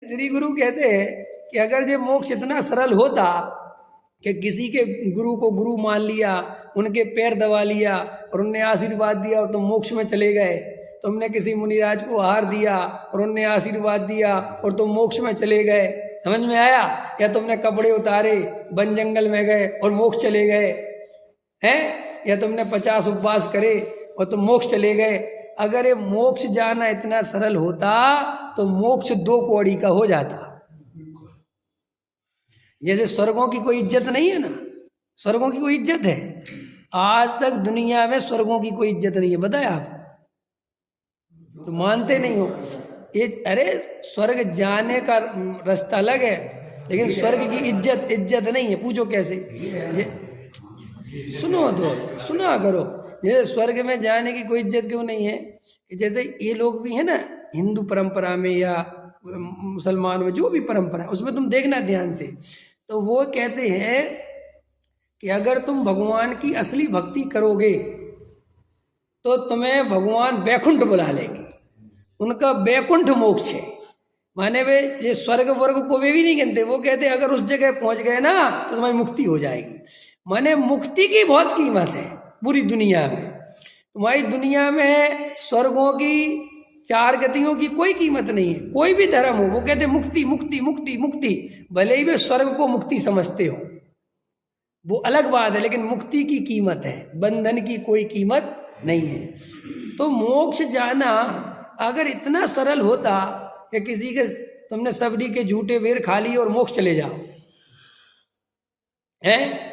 श्री गुरु कहते हैं कि अगर ये मोक्ष इतना सरल होता कि किसी के गुरु को गुरु मान लिया, उनके पैर दबा लिया और उनने आशीर्वाद दिया और तुम मोक्ष में चले गए, तुमने किसी मुनिराज को आहार दिया और उनने आशीर्वाद दिया और तुम मोक्ष में चले गए, समझ में आया? या तुमने कपड़े उतारे, वन जंगल में गए और मोक्ष चले गए हैं, या तुमने 50 उपवास करे और तुम मोक्ष चले गए। अगर ये मोक्ष जाना इतना सरल होता तो मोक्ष 2 कौड़ी का हो जाता। जैसे स्वर्गों की कोई इज्जत नहीं है ना, स्वर्गों की कोई इज्जत है? आज तक दुनिया में स्वर्गों की कोई इज्जत नहीं है, बताया आप तो मानते नहीं हो। ये अरे स्वर्ग जाने का रास्ता अलग है, लेकिन स्वर्ग की इज्जत नहीं है। पूछो कैसे? सुनो तो सुना करो। जैसे स्वर्ग में जाने की कोई इज्जत क्यों नहीं है? जैसे ये लोग भी है ना, हिंदू परंपरा में या मुसलमान में, जो भी परंपरा है उसमें तुम देखना ध्यान से, तो वो कहते हैं कि अगर तुम भगवान की असली भक्ति करोगे तो तुम्हें भगवान बैकुंठ बुला लेंगे। उनका बैकुंठ मोक्ष है। माने वे ये स्वर्ग वर्ग को वे भी नहीं कहते, वो कहते अगर उस जगह पहुंच गए ना तो तुम्हारी मुक्ति हो जाएगी। माने मुक्ति की बहुत कीमत है पूरी दुनिया में। तुम्हारी दुनिया में स्वर्गों की 4 गतियों की कोई कीमत नहीं है। कोई भी धर्म हो, वो कहते मुक्ति मुक्ति मुक्ति मुक्ति, भले ही वे स्वर्ग को मुक्ति समझते हो, वो अलग बात है, लेकिन मुक्ति की कीमत है, बंधन की कोई कीमत नहीं है। तो मोक्ष जाना अगर इतना सरल होता कि किसी के तुमने सबरी के झूठे बेर खा लिए और मोक्ष चले जाओ, हैं?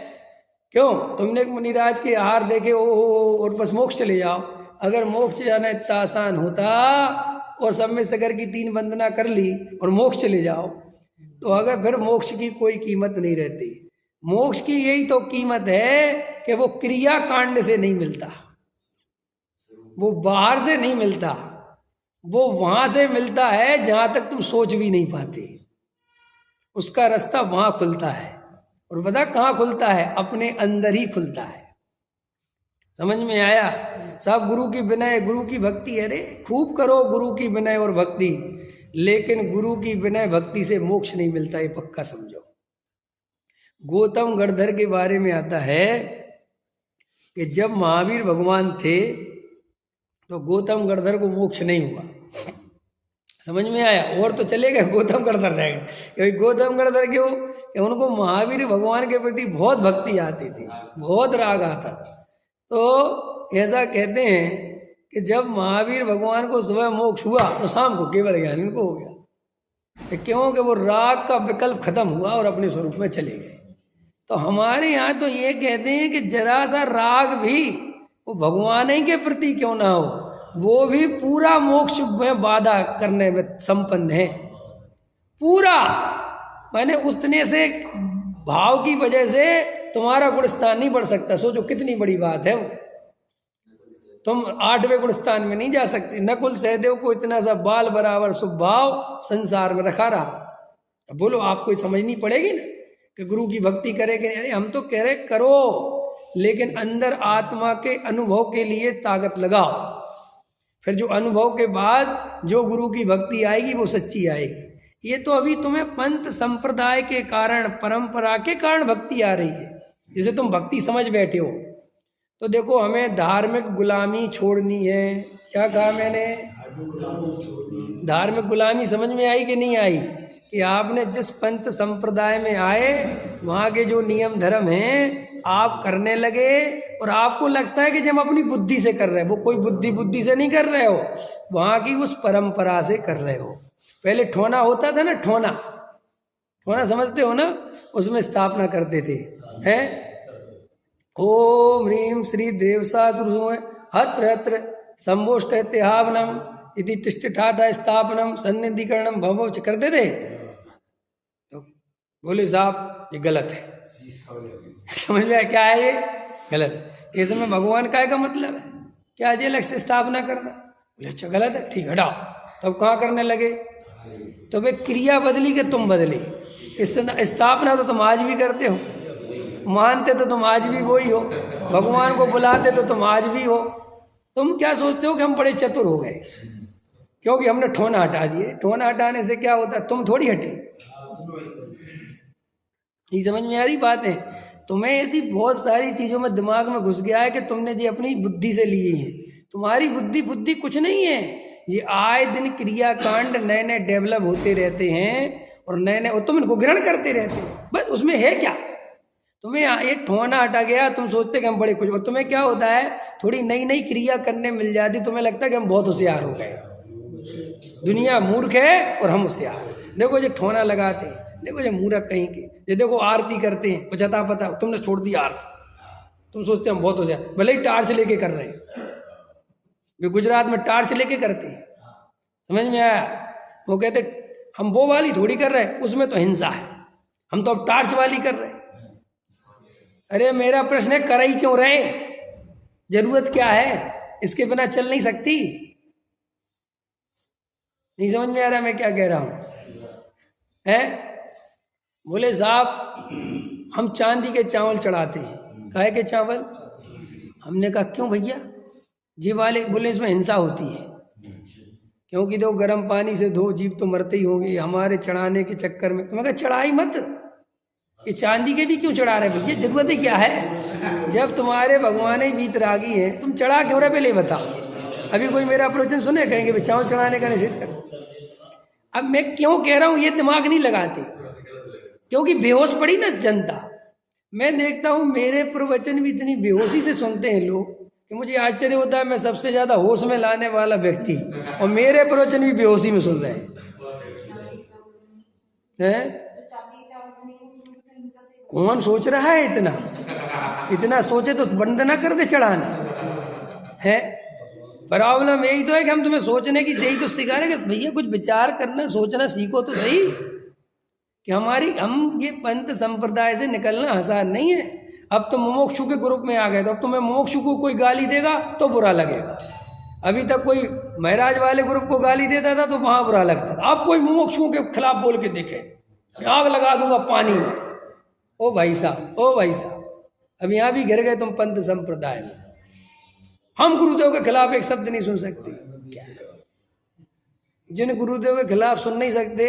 क्यों? तुमने मुनिराज के आहार देखे और बस मोक्ष चले जाओ। अगर मोक्ष जाना इतना आसान होता और सब में सगर की 3 वंदना कर ली और मोक्ष चले जाओ, तो अगर फिर मोक्ष की कोई कीमत नहीं रहती। मोक्ष की यही तो कीमत है कि वो क्रिया कांड से नहीं मिलता, वो बाहर से नहीं मिलता, वो वहां से मिलता है जहां तक तुम सोच भी नहीं पाते। उसका रास्ता वहां खुलता है। और पता कहाँ खुलता है? अपने अंदर ही खुलता है। समझ में आया? सब गुरु की विनय, गुरु की भक्ति, अरे खूब करो गुरु की विनय और भक्ति, लेकिन गुरु की विनय भक्ति से मोक्ष नहीं मिलता, ये पक्का समझो। गौतम गणधर के बारे में आता है कि जब महावीर भगवान थे तो गौतम गणधर को मोक्ष नहीं हुआ। समझ में आया? और तो चले गए, गौतम गणधर रह गए। क्योंकि गौतम गणधर क्यों? कि उनको महावीर भगवान के प्रति बहुत भक्ति आती थी, बहुत राग आता था। तो ऐसा कहते हैं कि जब महावीर भगवान को सुबह मोक्ष हुआ तो शाम को केवल ज्ञान इनको हो गया। क्यों? कि वो राग का विकल्प खत्म हुआ और अपने स्वरूप में चले गए। तो हमारे यहाँ तो ये कहते हैं कि जरा सा राग भी वो भगवान ही के प्रति क्यों ना हो, वो भी पूरा मोक्ष में बाधा करने में संपन्न है। पूरा माने उतने से भाव की वजह से तुम्हारा गुणस्थान नहीं बढ़ सकता। सोचो कितनी बड़ी बात है वो। तुम 8वें गुणस्थान में नहीं जा सकते। नकुल सहदेव को इतना सा बाल बराबर स्वभाव संसार में रखा रहा। बोलो आपको समझनी पड़ेगी ना कि गुरु की भक्ति करे कि नहीं। हम तो कह रहे करो, लेकिन अंदर आत्मा के अनुभव के लिए ताकत लगाओ। फिर जो अनुभव के बाद जो गुरु की भक्ति आएगी वो सच्ची आएगी। ये तो अभी तुम्हें पंथ संप्रदाय के कारण, परंपरा के कारण भक्ति आ रही है, जिसे तुम भक्ति समझ बैठे हो। तो देखो हमें धार्मिक गुलामी छोड़नी है। क्या कहा मैंने? धार्मिक गुलामी समझ में आई कि नहीं आई? कि आपने जिस पंथ संप्रदाय में आए वहाँ के जो नियम धर्म हैं आप करने लगे, और आपको लगता है कि जब अपनी बुद्धि से कर रहे हो, वो कोई बुद्धि से नहीं कर रहे हो, वहाँ की उस परंपरा से कर रहे हो। पहले ठोना होता था ना, ठोना समझते हो ना, उसमें स्थापना करते थे, हैं? ओम ह्रीम श्री देवसा हत्र हत्र संभोष्टहावनम इति तिष्ठाठा स्थापनम सन्निधिकरणम भव करते थे। तो बोले साहब ये गलत है। समझ में आया क्या है? ये गलत है। ऐसे में भगवान का मतलब है क्या? अजय लक्ष्य स्थापना करना। बोले अच्छा गलत है, ठीक हटाओ। तब कहाँ करने लगे? तो वे क्रिया बदली के तुम बदले। स्थापना तो तुम आज भी करते हो, मानते तो तुम आज भी वही हो, भगवान को बुलाते तो तुम आज भी हो। तुम क्या सोचते हो कि हम बड़े चतुर हो गए? क्योंकि हमने ठोना हटा दिए। ठोना हटाने से क्या होता है, तुम थोड़ी हटे। ये समझ में आ रही बात है? तुम्हें ऐसी बहुत सारी चीज़ों में दिमाग में घुस गया है कि तुमने ये अपनी बुद्धि से ली है। तुम्हारी बुद्धि कुछ नहीं है। ये आए दिन क्रियाकांड नए नए डेवलप होते रहते हैं और नए नए, और तुम इनको ग्रहण करते रहते हो। बस उसमें है क्या, तुम्हें एक ठोना हटा गया, तुम सोचते कि हम बड़े कुछ, और तुम्हें क्या होता है, थोड़ी नई नई क्रिया करने मिल जाती, तुम्हें लगता है कि हम बहुत होशियार हो गए, दुनिया मूर्ख है और हम होशियार। देखो ये ठोना लगाते हैं, देखो ये मूर्ख कहीं के, ये देखो आरती करते हैं, कुछ अता पता, तुमने छोड़ दी आरती, तुम सोचते हम बहुत होशियार, भले ही टार्च लेके कर रहे हैं। वे गुजरात में टार्च लेके करते हैं, समझ में आया? वो कहते हम वो वाली थोड़ी कर रहे हैं, उसमें तो हिंसा है, हम तो अब टार्च वाली कर रहे हैं। अरे मेरा प्रश्न है, कर ही क्यों रहे? जरूरत क्या है? इसके बिना चल नहीं सकती। नहीं समझ में आ रहा मैं क्या कह रहा हूं? है बोले साहब हम चांदी के चावल चढ़ाते हैं, काहे के चावल? हमने कहा क्यों भैया? जी वाले बोले इसमें हिंसा होती है, क्योंकि दो गर्म पानी से धो, जीव तो मरते ही होंगे हमारे चढ़ाने के चक्कर में। तो मैं कहा चढ़ाई मत, ये चांदी के भी क्यों चढ़ा रहे भैया, जरूरत ही क्या है? जब तुम्हारे भगवान ही वीतरागी है, तुम चढ़ा क्यों रहे पहले बताओ। अभी कोई मेरा प्रवचन सुने कहेंगे भाई चावल चढ़ाने का निषेध करो। अब मैं क्यों कह रहा हूं, ये दिमाग नहीं लगाते, क्योंकि बेहोश पड़ी ना जनता। मैं देखता हूं मेरे प्रवचन भी इतनी बेहोशी से सुनते हैं लोग कि मुझे आश्चर्य होता है, मैं सबसे ज्यादा होश में लाने वाला व्यक्ति, और मेरे प्रवचन भी बेहोशी में सुन रहे हैं। कौन सोच रहा है इतना? इतना सोचे तो बंद ना कर दे चढ़ाना है। प्रॉब्लम यही तो है कि हम तुम्हें सोचने की यही तो सिखा रहे कि भैया कुछ विचार करना, सोचना सीखो तो सही, कि हम ये पंथ संप्रदाय से निकलना आसान नहीं है। अब तो मुमुक्षु के ग्रुप में आ गए, तो अब तुम्हें मुमुक्षु को कोई गाली देगा तो बुरा लगेगा। अभी तक कोई महाराज वाले ग्रुप को गाली देता था तो वहां बुरा लगता था। अब कोई मुमुक्षुओं के खिलाफ बोल के देखे, आग लगा दूंगा पानी में। ओ भाई साहब, ओ भाई साहब, अब यहाँ भी गिर गए तुम पंथ संप्रदाय में। हम गुरुदेव के खिलाफ एक शब्द नहीं सुन सकते। क्या जिन गुरुदेव के खिलाफ सुन नहीं सकते,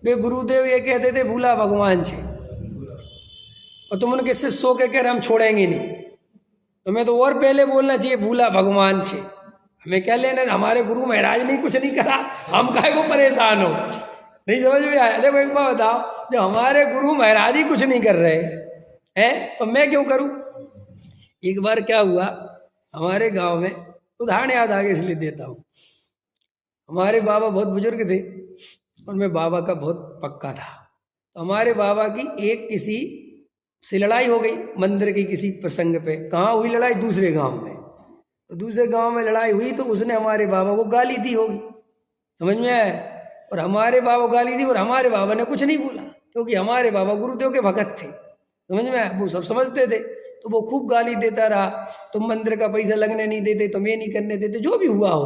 वे गुरुदेव ये कहते थे भूला भगवान छे, और तुम उनके शिष्य के कह रहे हम छोड़ेंगे नहीं। तुम्हें तो और पहले बोलना चाहिए भूला भगवान छे। हमें क्या लेना, हमारे गुरु महाराज ने कुछ नहीं करा, हम काहे को परेशान हो। नहीं समझ में आया? देखो एक बात बताओ, जब हमारे गुरु महाराज ही कुछ नहीं कर रहे हैं तो मैं क्यों करूं? एक बार क्या हुआ, हमारे गांव में, उदाहरण याद आ गया इसलिए देता हूं। हमारे बाबा बहुत बुजुर्ग थे और मैं बाबा का बहुत पक्का था। तो हमारे बाबा की एक किसी से लड़ाई हो गई मंदिर की किसी प्रसंग पे। कहाँ हुई लड़ाई? दूसरे गांव में। तो दूसरे गांव में लड़ाई हुई तो उसने हमारे बाबा को गाली दी होगी, समझ में आया? और हमारे बाबा गाली दी और हमारे बाबा ने कुछ नहीं बोला, क्योंकि हमारे बाबा गुरुदेव के भगत थे, समझ में आया? वो सब समझते थे। तो वो खूब गाली देता रहा, तुम मंदिर का पैसा लगने नहीं देते, तुम ये नहीं करने देते, जो भी हुआ हो,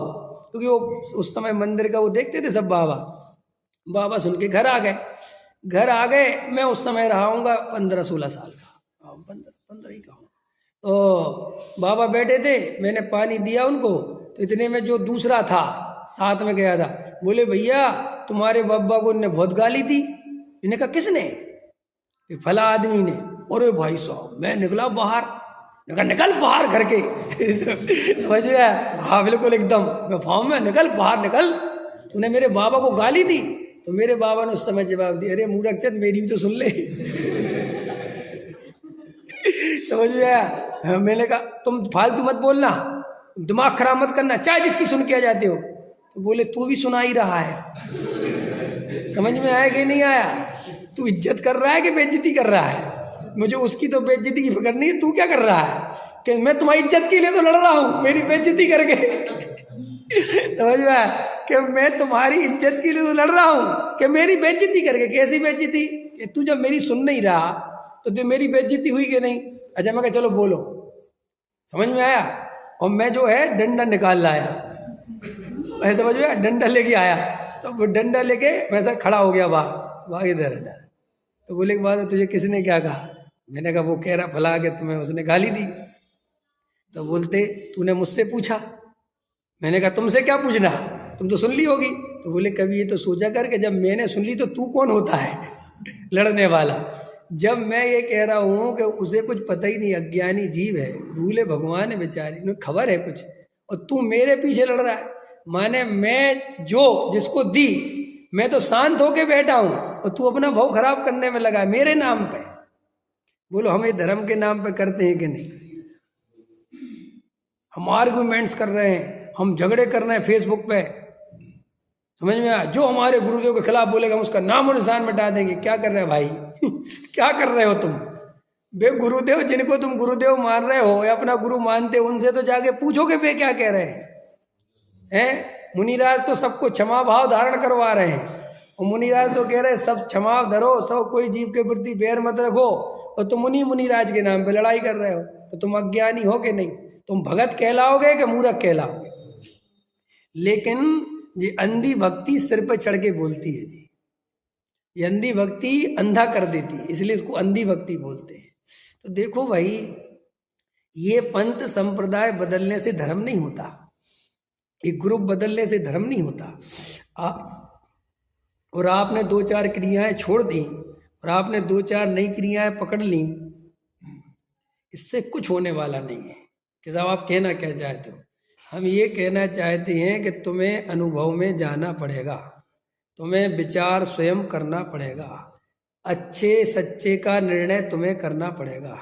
क्योंकि वो उस समय मंदिर का वो देखते थे सब। बाबा सुन के घर आ गए। मैं उस समय रहा हूँगा 15-16 साल का, 15 ही का हूँ। तो बाबा बैठे थे, मैंने पानी दिया उनको, तो इतने में जो दूसरा था साथ में गया था, बोले भैया तुम्हारे बाबा को ने बहुत गाली दी। इन्हें कहा किसने? फला आदमी ने। अरे भाई साहब, मैं निकला बाहर, निकल बाहर घर के समझ गया? हाँ बिल्कुल एकदम, मैं फॉर्म में, निकल बाहर निकल, तूने मेरे बाबा को गाली दी। तो मेरे बाबा ने उस समय जवाब दिया, अरे मूर्ख चंद मेरी भी तो सुन ले समझ गया? मैंने कहा तुम फालतू मत बोलना, दिमाग खराब मत करना, चाहे जिसकी सुन के आ जाते हो। तो बोले तू भी सुना ही रहा है समझ में आया कि नहीं आया? तू इज्जत कर रहा है कि बेइज्जती कर रहा है? मुझे उसकी तो बेइज्जती की फिक्र नहीं है, तू क्या कर रहा है? कि मैं तुम्हारी इज्जत के लिए तो लड़ रहा हूँ, मेरी बेइज्जती करके समझ में आया? कि मैं तुम्हारी इज्जत के लिए तो लड़ रहा हूँ कि मेरी बेइज्जती करके। कैसी बेइज्जती? कि तू जब मेरी सुन नहीं रहा तो तू मेरी बेइज्जती हुई कि नहीं? अच्छा मैं कहा चलो बोलो, समझ में आया? और मैं जो है डंडा निकाल लाया, ऐसे समझ में, डंडा लेके आया। तो वो डंडा लेके वैसा खड़ा हो गया बाहर इधर। तो बोले के बाद तुझे किसने क्या कहा? मैंने कहा वो कह रहा भला के तुम्हें उसने गाली दी। तो बोलते तूने मुझसे पूछा? मैंने कहा तुमसे क्या पूछना, तुम तो सुन ली होगी। तो बोले कभी ये तो सोचा कर कि जब मैंने सुन ली तो तू कौन होता है लड़ने वाला। जब मैं ये कह रहा हूँ कि उसे कुछ पता ही नहीं, अज्ञानी जीव है, भूले भगवान है बेचारे, उन्हें खबर है कुछ, और तू मेरे पीछे लड़ रहा है। माने मैं जो जिसको दी, मैं तो शांत होके बैठा हूँ और तू अपना भाव खराब करने में लगा है मेरे नाम पे। बोलो हम ये धर्म के नाम पे करते हैं कि नहीं? हम आर्गुमेंट्स कर रहे हैं, हम झगड़े कर रहे हैं फेसबुक पे, समझ में आया? जो हमारे गुरुदेव के खिलाफ बोलेगा हम उसका नाम और निशान मिटा देंगे। क्या कर रहे हैं भाई क्या कर रहे हो तुम? बे गुरुदेव जिनको तुम गुरुदेव मान रहे हो या अपना गुरु मानते हो, उनसे तो जाके पूछोगे वे क्या कह रहे हैं? मुनिराज तो सबको क्षमा भाव धारण करवा रहे हैं, और मुनिराज तो कह रहे हैं सब क्षमा धरो, सब कोई जीव के प्रति बैर मत रखो, और तुम मुनिराज के नाम पे लड़ाई कर रहे हो। तो तुम अज्ञानी हो कि नहीं? तुम भगत कहलाओगे कि मूर्ख कहलाओगे? लेकिन ये अंधी भक्ति सिर पे चढ़ के बोलती है जी, ये अंधी भक्ति अंधा कर देती है, इसलिए इसको अंधी भक्ति बोलते हैं। तो देखो भाई, ये पंथ संप्रदाय बदलने से धर्म नहीं होता, एक ग्रुप बदलने से धर्म नहीं होता। और आपने 2-4 क्रियाएं छोड़ दी और आपने 2-4 नई क्रियाएं पकड़ ली, इससे कुछ होने वाला नहीं है। कि साहब आप कहना क्या चाहते हो? हम ये कहना चाहते हैं कि तुम्हें अनुभव में जाना पड़ेगा, तुम्हें विचार स्वयं करना पड़ेगा, अच्छे सच्चे का निर्णय तुम्हें करना पड़ेगा,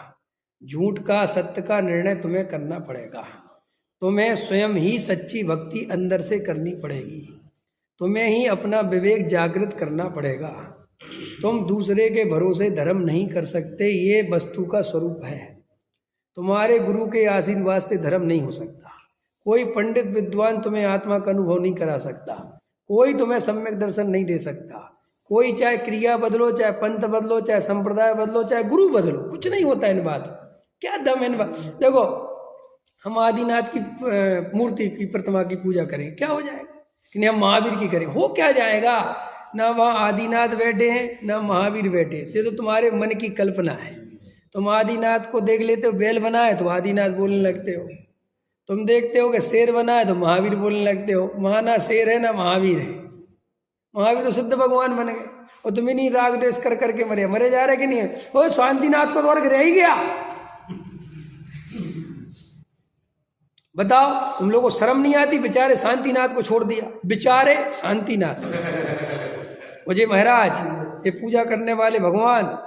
झूठ का सत्य का निर्णय तुम्हें करना पड़ेगा, तुम्हें स्वयं ही सच्ची भक्ति अंदर से करनी पड़ेगी, तुम्हें ही अपना विवेक जागृत करना पड़ेगा। तुम दूसरे के भरोसे धर्म नहीं कर सकते, ये वस्तु का स्वरूप है। तुम्हारे गुरु के आशीर्वाद से धर्म नहीं हो सकता। कोई पंडित विद्वान तुम्हें आत्मा का अनुभव नहीं करा सकता, कोई तुम्हें सम्यक दर्शन नहीं दे सकता, कोई चाहे क्रिया बदलो, चाहे पंथ बदलो, चाहे संप्रदाय बदलो, चाहे गुरु बदलो, कुछ नहीं होता इन बात। क्या दम इन बात? देखो हम आदिनाथ की मूर्ति की प्रतिमा की पूजा करें, क्या हो जाएगा? कि नहीं हम महावीर की करें, हो क्या जाएगा? ना वहाँ आदिनाथ बैठे हैं ना महावीर बैठे, ये तो तुम्हारे मन की कल्पना है। तुम आदिनाथ को देख लेते हो बैल बना है तो आदिनाथ बोलने लगते हो, तुम देखते हो कि शेर बना है तो महावीर बोलने लगते हो। वहाँ ना शेर है ना महावीर है, महावीर तो सिद्ध भगवान बन गए, और तुम इन्हीं राग द्वेष कर करके मरे जा रहे कि नहीं है? वो शांतिनाथ को तो वर्ग रह ही गया। बताओ तुम लोगों को शर्म नहीं आती? बेचारे शांतिनाथ को छोड़ दिया, बेचारे शांतिनाथ। मुझे महाराज ये पूजा करने वाले भगवान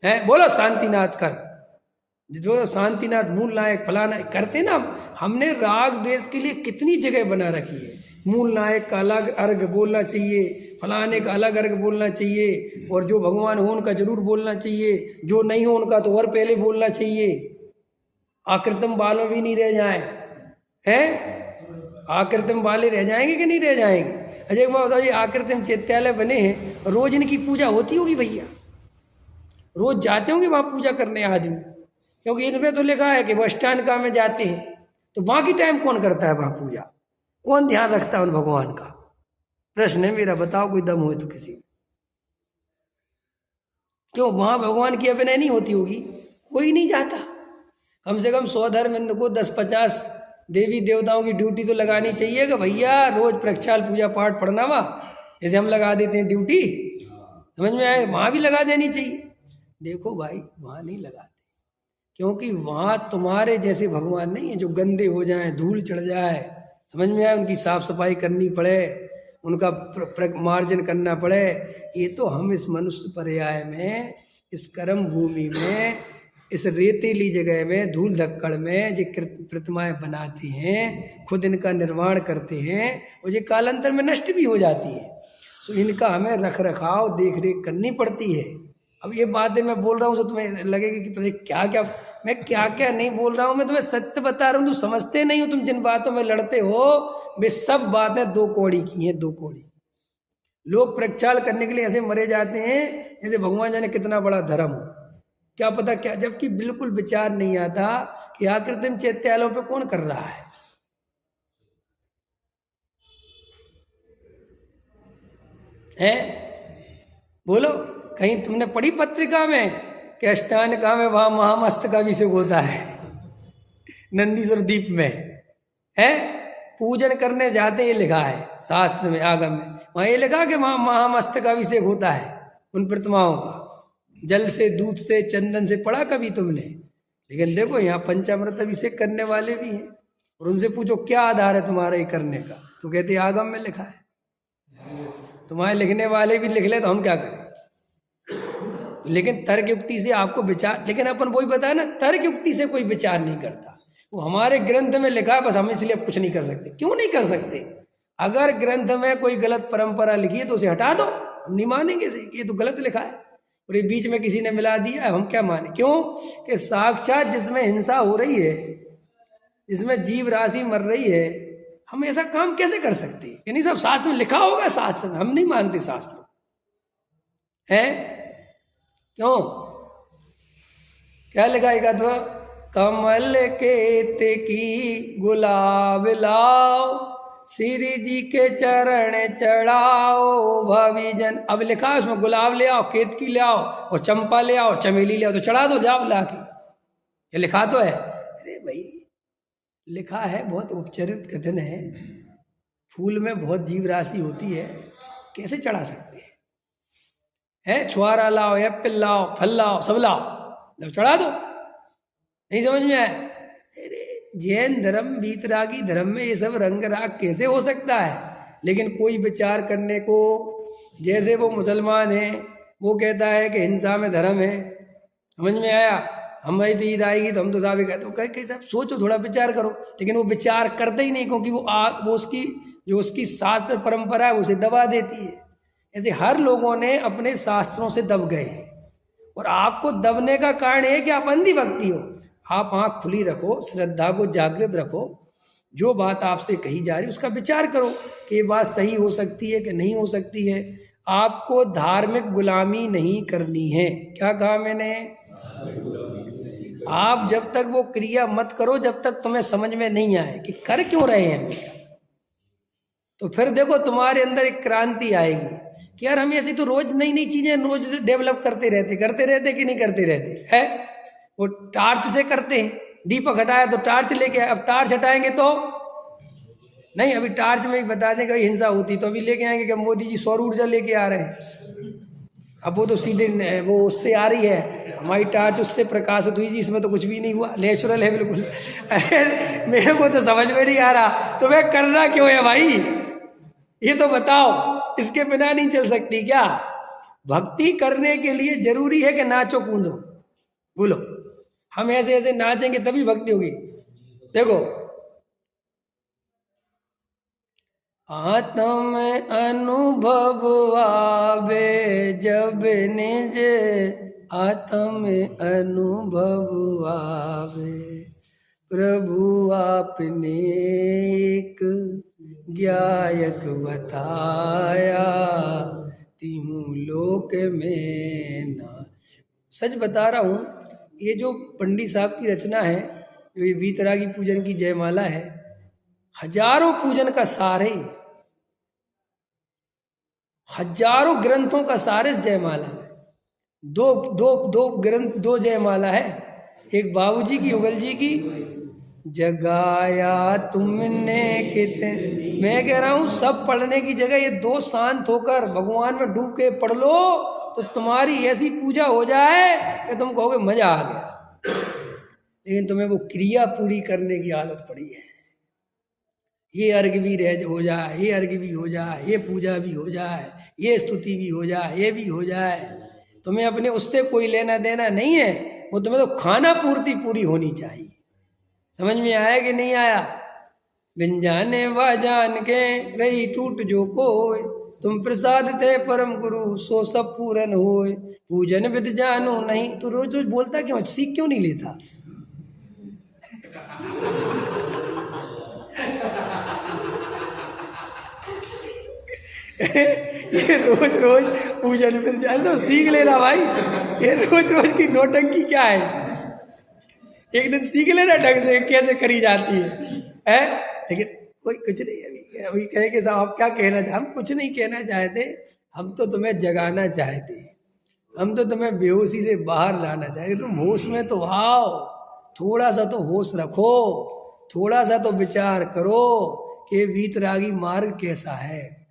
हैं, बोलो शांतिनाथ कर, जो शांतिनाथ मूल नायक फलाना करते ना। हमने राग द्वेष के लिए कितनी जगह बना रखी है। मूल नायक का अलग अर्घ बोलना चाहिए, फलाने का अलग अर्घ बोलना चाहिए, और जो भगवान हो उनका जरूर बोलना चाहिए, जो नहीं हो उनका तो और पहले बोलना चाहिए। आकृतम वालों भी नहीं रह जाए हैं, आकृतम वाले रह जाएंगे कि नहीं रह जाएंगे? अजय एक बात बताओ, ये आकृतम चैत्यालय बने हैं, रोज इनकी पूजा होती होगी भैया? रोज जाते होंगे वहाँ पूजा करने आदमी? क्योंकि इनमें तो लिखा है कि वो अष्टांगिका में जाते हैं, तो बाकी टाइम कौन करता है वहाँ पूजा? कौन ध्यान रखता है उन भगवान का? प्रश्न है मेरा, बताओ कोई दम हो तो किसी। क्यों वहाँ भगवान की अभिनय नहीं होती होगी? कोई नहीं जाता। कम से कम 100 धर्म को 10-50 देवी देवताओं की ड्यूटी तो लगानी चाहिए कि भैया रोज प्रक्षाल पूजा पाठ पढ़ना, वहाँ जैसे हम लगा देते हैं ड्यूटी, समझ में आए? वहाँ भी लगा देनी चाहिए। देखो भाई वहाँ नहीं लगाते, क्योंकि वहाँ तुम्हारे जैसे भगवान नहीं है जो गंदे हो जाएं, धूल चढ़ जाए, समझ में आए? उनकी साफ सफाई करनी पड़े, उनका मार्जन करना पड़े। ये तो हम इस मनुष्य पर्याय में, इस कर्म भूमि में, इस रेतीली जगह में, धूल धक्कड़ में जो प्रतिमाएं बनाते हैं, खुद इनका निर्माण करते हैं, और ये कालांतर में नष्ट भी हो जाती है। तो इनका हमें रख रखाव देख रेख करनी पड़ती है। अब ये बातें मैं बोल रहा हूँ तो तुम्हें लगेगी कि पता क्या क्या मैं क्या क्या नहीं बोल रहा हूँ। मैं तुम्हें सत्य बता रहा हूँ, तुम समझते नहीं हो। तुम जिन बातों में लड़ते हो वे सब बातें 2 कौड़ी की हैं, 2 कौड़ी। लोग प्रक्षाल करने के लिए ऐसे मरे जाते हैं जैसे भगवान जाने कितना बड़ा धर्म हो, क्या पता क्या, जबकि बिल्कुल विचार नहीं आता कि आकृतिम चैत्यालयों पे कौन कर रहा है? बोलो, कहीं तुमने पढ़ी पत्रिका में कि अष्टांगिका में वहाँ महामस्तक अभिषेक होता है नंदीश्वर द्वीप में है? पूजन करने जाते, ये लिखा है शास्त्र में, आगम में, वहाँ ये लिखा कि महामस्तक अभिषेक होता है उन प्रतिमाओं का, जल से, दूध से, चंदन से, पढ़ा कभी तुमने? लेकिन देखो यहाँ पंचामृत अभिषेक करने वाले भी हैं, और उनसे पूछो क्या आधार है तुम्हारा ये करने का, तो कहते हैं आगम में लिखा है। तुम्हारे लिखने वाले भी लिख ले तो हम क्या करें? तो लेकिन तर्क युक्ति से आपको विचार, लेकिन अपन वही बताया ना, तर्क युक्ति से कोई विचार नहीं करता। वो हमारे ग्रंथ में लिखा है, बस हम इसलिए कुछ नहीं कर सकते। क्यों नहीं कर सकते? अगर ग्रंथ में कोई गलत परंपरा लिखी है तो उसे हटा दो, हम नहीं मानेंगे ये तो गलत लिखा है, और ये बीच में किसी ने मिला दिया है, हम क्या माने? क्यों कि साक्षात जिसमें हिंसा हो रही है, जिसमें जीव राशि मर रही है, हम ऐसा काम कैसे कर सकते? ये नहीं सब शास्त्र में लिखा होगा, शास्त्र में हम नहीं मानते शास्त्र है। क्यों? क्या लिखा है? तो कमल के की गुलाब लाओ, श्री जी के चरण चढ़ाओ भविजन। अब लिखा है उसमें गुलाब ले आओ, केतकी ले आओ, और चंपा ले आओ, चमेली ले आओ, तो चढ़ा दो जाओ ला के। ये लिखा तो है। अरे भाई लिखा है, बहुत उपचरित कथन है, फूल में बहुत जीव राशि होती है, कैसे चढ़ा सकते हैं? छुआरा लाओ, एप्पल लाओ, फल लाओ, सब लाओ, जब चढ़ा दो। नहीं समझ में आया? अरे जैन धर्म, वीतरागी धर्म में ये सब रंग राग कैसे हो सकता है? लेकिन कोई विचार करने को, जैसे वो मुसलमान है, वो कहता है कि हिंसा में धर्म है, समझ में आया? हमारी तो ईद आएगी तो हम तो साहब कहते हो, कहे साहब सोचो, थोड़ा विचार करो, लेकिन वो विचार करते ही नहीं, क्योंकि वो उसकी जो उसकी शास्त्र परंपरा है उसे दबा देती है। ऐसे हर लोगों ने अपने शास्त्रों से दब गए हैं, और आपको दबने का कारण है कि आप अंधी भक्ति हो। आप आँख खुली रखो, श्रद्धा को जागृत रखो, जो बात आपसे कही जा रही उसका विचार करो कि ये बात सही हो सकती है कि नहीं हो सकती है। आपको धार्मिक गुलामी नहीं करनी है। क्या कहा मैंने? आप जब तक वो क्रिया मत करो जब तक तुम्हें समझ में नहीं आए कि कर क्यों रहे हैं, तो फिर देखो तुम्हारे अंदर एक क्रांति आएगी कि यार हम ऐसी तो रोज नई नई चीजें रोज डेवलप करते रहते कि नहीं करते रहते है? वो टार्च से करते हैं, दीपक हटाया तो टार्च लेके आए, अब टार्च हटाएंगे तो नहीं, अभी टार्च में ही बता दें कि हिंसा होती तो अभी लेके आएंगे कि मोदी जी सौर ऊर्जा लेके आ रहे हैं। अब वो तो सीधे वो उससे आ रही है, हमारी टार्च उससे प्रकाशित हुई जी, इसमें तो कुछ भी नहीं हुआ, नेचुरल है बिल्कुल। मेरे को तो समझ में नहीं आ रहा, तो मैं करना क्यों है भाई? ये तो बताओ, इसके बिना नहीं चल सकती क्या? भक्ति करने के लिए जरूरी है कि नाचो कूदो? बोलो, हम ऐसे ऐसे नाचेंगे तभी भक्ति होगी। देखो, आत्म अनुभव आवे जब निज आत्म अनुभव आवे, प्रभु आपने एक ज्ञायक बताया, तीनों लोक में ना। सच बता रहा हूँ, ये जो पंडित साहब की रचना है, जो ये वीतरागी पूजन की जयमाला है, हजारों पूजन का सार है, हजारों ग्रंथों का सार इस जयमाला में। दो ग्रंथ, दो जयमाला है, एक बाबूजी की, युगल जी की, जगाया तुमने कितने, मैं कह रहा हूँ सब पढ़ने की जगह ये दो शांत होकर भगवान में डूब के पढ़ लो, तो तुम्हारी ऐसी पूजा हो जाए कि तुम कहोगे मजा आ गया। लेकिन तुम्हें वो क्रिया पूरी करने की आदत पड़ी है, ये अर्घ भी हो जाए, ये अर्घ भी हो जाए, ये पूजा भी हो जाए, ये स्तुति भी हो जाए, ये भी हो जाए, तुम्हें अपने उससे कोई लेना देना नहीं है। वो तुम्हें तो खाना पूर्ति पूरी होनी चाहिए। समझ में आया कि नहीं आया? बिन जाने वा जान के रही टूट जो कोय, तुम प्रसाद थे परम गुरु सो सब पूरन होए, पूजन विद जानो नहीं। तो रोज रोज बोलता क्यों, सीख क्यों नहीं लेता? ये रोज रोज पूजन विद जानो तो सीख लेना भाई। ये रोज रोज की नोटंकी क्या है? एक दिन सीख लेना ढंग से कैसे करी जाती है? लेकिन कोई कुछ नहीं। अभी कहे कि साहब आप क्या कहना चाहते? हम कुछ नहीं कहना चाहते, हम तो तुम्हें जगाना चाहते हैं, हम तो तुम्हें बेहोशी से बाहर लाना चाहते। तुम होश में तो आओ, थोड़ा सा तो होश रखो, थोड़ा सा तो विचार करो कि वीतरागी मार्ग कैसा है।